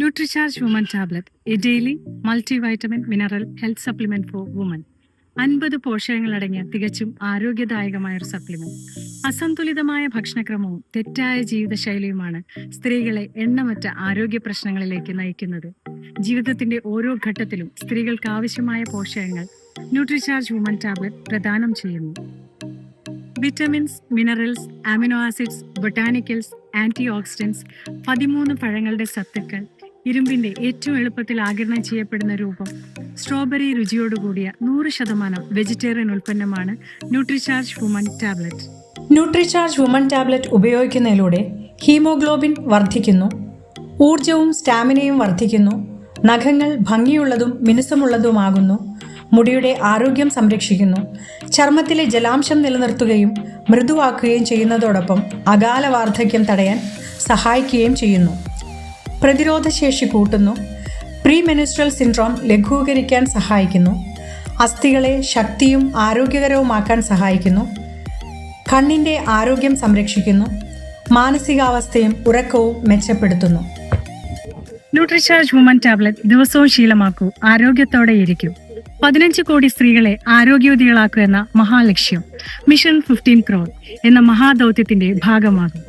NutriCharge Woman Tablet, a daily multivitamin mineral health supplement for women. 50 പോഷകങ്ങളടങ്ങിയ തികച്ചും ആരോഗ്യദായകമായ ഒരു supplement. അസന്തുലിതമായ ഭക്ഷണക്രമവും തെറ്റായ ജീവിതശൈലിയുമാണ് സ്ത്രീകളെ എണ്ണമറ്റ ആരോഗ്യ പ്രശ്നങ്ങളിലേക്ക് നയിക്കുന്നത്. ജീവിതത്തിന്റെ ഓരോ ഘട്ടത്തിലും സ്ത്രീകൾക്ക് ആവശ്യമായ പോഷകങ്ങൾ ന്യൂട്രിചാർജ് വുമൻ ടാബ്ലറ്റ് പ്രദാനം ചെയ്യുന്നു. Vitamins, minerals, amino acids, botanicals, antioxidants, 13 പഴങ്ങളുടെ സത്തുക്കൾ, ഇരുമ്പിന്റെ ഏറ്റവും എളുപ്പത്തിൽ ആഗിരണം ചെയ്യപ്പെടുന്ന രൂപം, സ്ട്രോബെറി രുചിയോടുകൂടിയ 100% വെജിറ്റേറിയൻ ഉൽപ്പന്നമാണ് Nutricharge woman tablet. Nutricharge woman tablet ഉപയോഗിക്കുന്നതിലൂടെ ഹീമോഗ്ലോബിൻ വർദ്ധിക്കുന്നു, ഊർജവും സ്റ്റാമിനയും വർദ്ധിക്കുന്നു, നഖങ്ങൾ ഭംഗിയുള്ളതും മിനുസമുള്ളതുമാകുന്നു, മുടിയുടെ ആരോഗ്യം സംരക്ഷിക്കുന്നു, ചർമ്മത്തിലെ ജലാംശം നിലനിർത്തുകയും മൃദുവാക്കുകയും ചെയ്യുന്നതോടൊപ്പം അകാല വാർദ്ധക്യം തടയാൻ സഹായിക്കുകയും ചെയ്യുന്നു. പ്രതിരോധശേഷി കൂട്ടുന്നു, പ്രീ മെൻസ്ട്രൽ സിൻഡ്രോം ലഘൂകരിക്കാൻ സഹായിക്കുന്നു, അസ്ഥികളെ ശക്തിയും ആരോഗ്യകരവുമാക്കാൻ സഹായിക്കുന്നു, കണ്ണിൻ്റെ ആരോഗ്യം സംരക്ഷിക്കുന്നു, മാനസികാവസ്ഥയും ഉറക്കവും മെച്ചപ്പെടുത്തുന്നു. ന്യൂട്രിചാർജ് വുമൻ ടാബ്ലറ്റ് ദിവസവും ശീലമാക്കൂ, ആരോഗ്യത്തോടെ ഇരിക്കൂ. 15 കോടി സ്ത്രീകളെ ആരോഗ്യവതികളാക്കുക എന്ന മഹാലക്ഷ്യം മിഷൻ 15 crore എന്ന മഹാദൗത്യത്തിന്റെ ഭാഗമാകും.